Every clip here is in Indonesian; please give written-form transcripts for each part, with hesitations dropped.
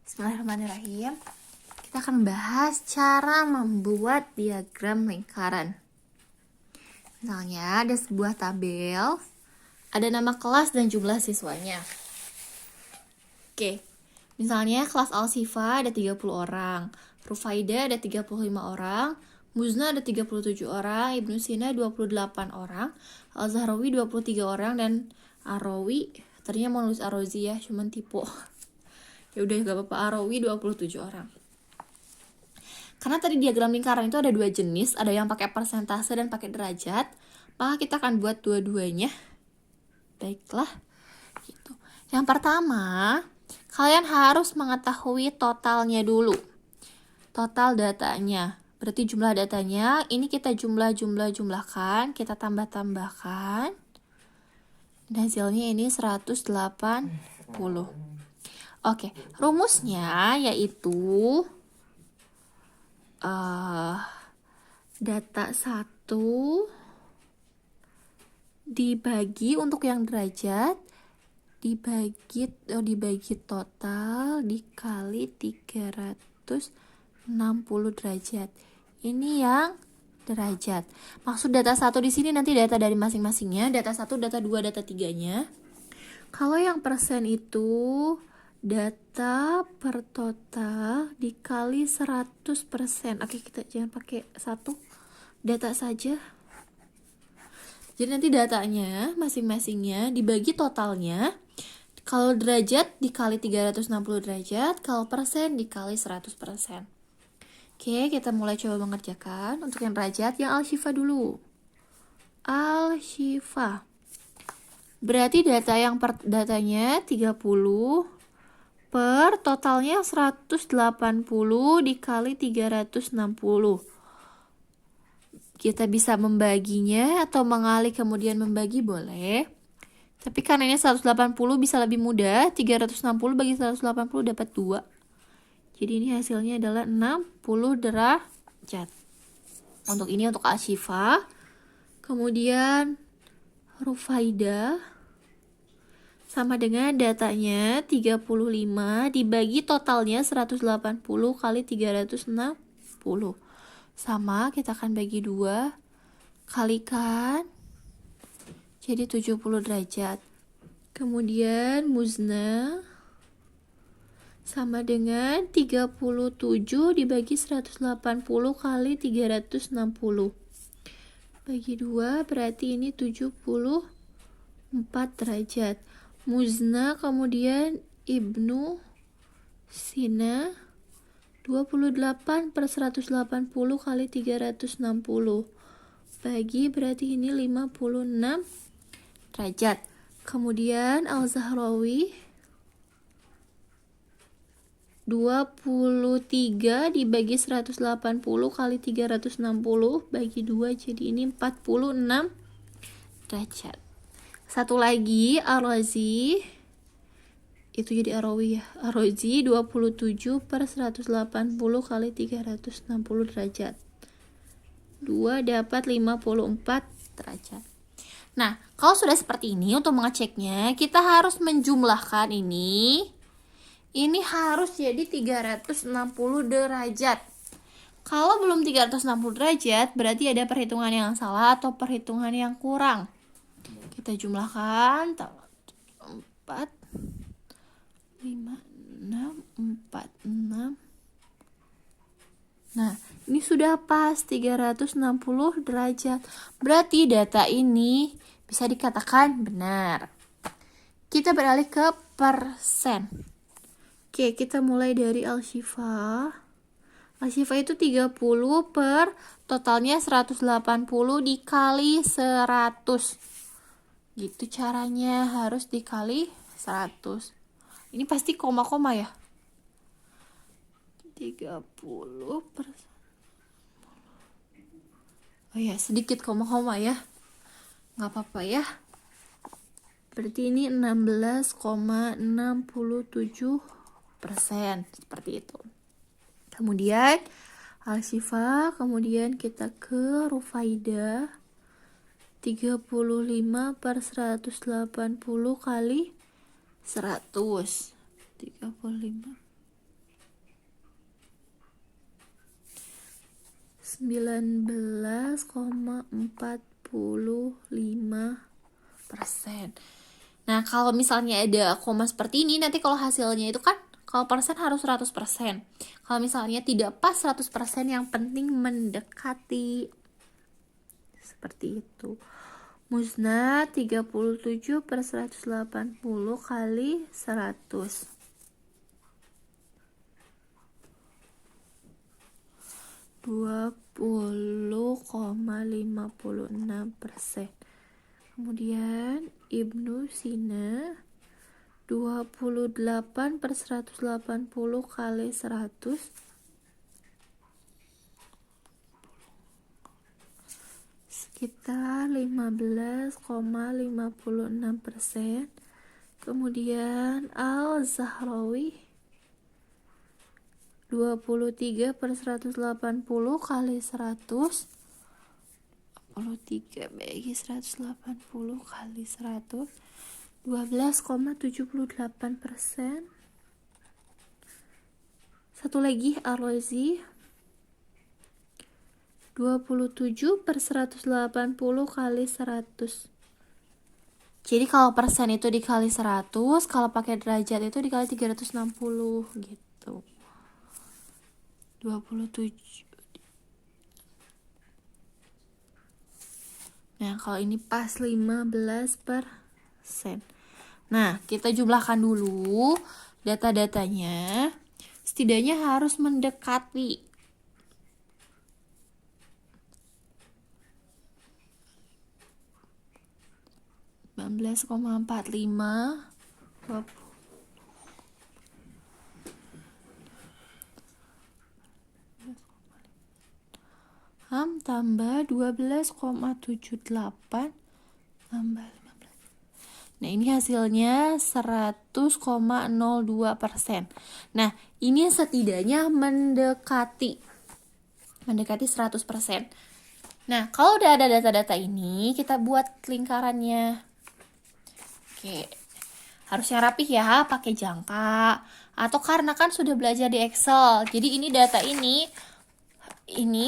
Bismillahirrahmanirrahim. Kita akan bahas cara membuat diagram lingkaran. Misalnya ada sebuah tabel, ada nama kelas dan jumlah siswanya. Oke, misalnya kelas Al-Shifa ada 30 orang, Rufaida ada 35 orang, Muzna ada 37 orang, Ibnu Sina 28 orang, Al-Zahrawi 23 orang, dan Arawi, tadinya mau nulis Arozi ya, cuman tipe. Ya udah gak apa-apa, Arawi 27 orang. Karena tadi diagram lingkaran itu ada dua jenis, ada yang pakai persentase dan pakai derajat, maka kita akan buat dua-duanya. Baiklah, gitu. Yang pertama, kalian harus mengetahui totalnya dulu. Total datanya. Berarti jumlah datanya, ini kita jumlahkan, kita tambah-tambahkan. Dan hasilnya ini 180. Oke, rumusnya yaitu data 1 dibagi untuk yang derajat dibagi total dikali 360 derajat. Ini yang derajat. Maksud data 1 di sini nanti data dari masing-masingnya, data 1, data 2, data 3-nya. Kalau yang persen itu data per total dikali 100%. Oke, kita jangan pakai 1, data saja. Jadi nanti datanya masing-masingnya dibagi totalnya. Kalau derajat dikali 360 derajat, kalau persen dikali 100%. Oke, kita mulai coba mengerjakan. Untuk yang derajat, yang Al-Shifa dulu. Al-Shifa. Berarti datanya 30 per totalnya 180 dikali 360. Kita bisa membaginya atau mengalih kemudian membagi boleh. Tapi karena ini 180 bisa lebih mudah, 360 bagi 180 dapat 2. Jadi ini hasilnya adalah 60 derajat. Untuk ini untuk Al-Shifa. Kemudian Rufaida sama dengan datanya 35 dibagi totalnya 180 kali 360. Sama, kita akan bagi 2, kalikan, jadi 70 derajat. Kemudian Muzna sama dengan 37 dibagi 180 kali 360. Bagi 2, berarti ini 74 derajat. Muzna kemudian Ibnu Sina 28 per 180 kali 360. Bagi berarti ini 56 derajat. Kemudian Al-Zahrawi 23 dibagi 180 kali 360 bagi 2, jadi ini 46 derajat. Satu lagi Ar-Razi, itu jadi Arawi ya. Ar-Razi 27 per 180 kali 360 derajat. 2 dapat 54 derajat. Nah, kalau sudah seperti ini, untuk mengeceknya kita harus menjumlahkan ini. Ini harus jadi 360 derajat. Kalau belum 360 derajat, berarti ada perhitungan yang salah atau perhitungan yang kurang. Kita jumlahkan 4, 5, 6, 4, 6. Nah, ini sudah pas 360 derajat. Berarti data ini bisa dikatakan benar. Kita beralih ke persen. Oke, kita mulai dari Al-Shifa. Al-Shifa itu 30 per totalnya 180 dikali 100. Gitu caranya, harus dikali 100. Ini pasti koma-koma ya. 30 per... Oh ya, sedikit koma-koma ya. Nggak apa-apa ya. Berarti ini 16,67%. Seperti itu. Kemudian Al-Shifa, kemudian kita ke Rufaida. 35 per 180 kali 100. 35. 19,45%. Nah, kalau misalnya ada koma seperti ini, nanti kalau hasilnya itu kan, kalau persen harus 100%. Kalau misalnya tidak pas 100%, yang penting mendekati. Seperti itu. Musnah 37/180 kali 100. 20,56%. Kemudian Ibnu Sina 28/180 kali 100 sekitar 15,56%. Kemudian Al-Zahrawi 23/180 kali 100. 23 bagi 180 kali 100, 12,78%. Satu lagi Ar-Razi 27/180 kali 100. Jadi kalau persen itu dikali 100, kalau pakai derajat itu dikali 360 gitu. 27. Nah, kalau ini pas 15%. Nah, kita jumlahkan dulu data-datanya. Setidaknya harus mendekati. (19,45) tambah 12,78 tambah 15. Nah, ini hasilnya 100,02%. Nah, ini setidaknya mendekati 100%. Nah, kalau udah ada data-data ini, kita buat lingkarannya. Oke. Harusnya rapih ya, pakai jangka. Atau karena kan sudah belajar di Excel. Jadi ini data ini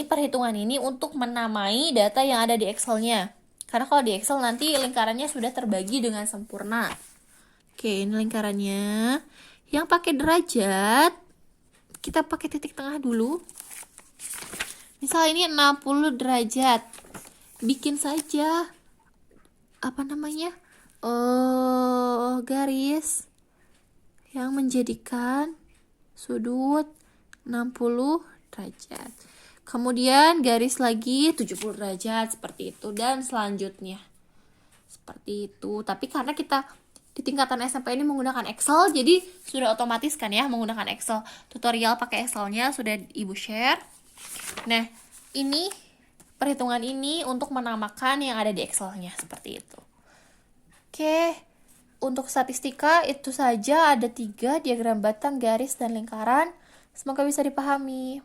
perhitungan ini untuk menamai data yang ada di Excel-nya. Karena kalau di Excel nanti lingkarannya sudah terbagi dengan sempurna. Oke, ini lingkarannya. Yang pakai derajat, kita pakai titik tengah dulu. Misal ini 60 derajat. Bikin saja garis yang menjadikan sudut 60 derajat. Kemudian garis lagi 70 derajat seperti itu dan selanjutnya. Seperti itu. Tapi karena kita di tingkatan SMP ini menggunakan Excel, jadi sudah otomatis kan ya menggunakan Excel. Tutorial pakai Excel-nya sudah Ibu share. Nah, ini perhitungan ini untuk menamakan yang ada di Excel-nya seperti itu. Oke. Untuk statistika itu saja, ada 3 diagram batang, garis, dan lingkaran. Semoga bisa dipahami.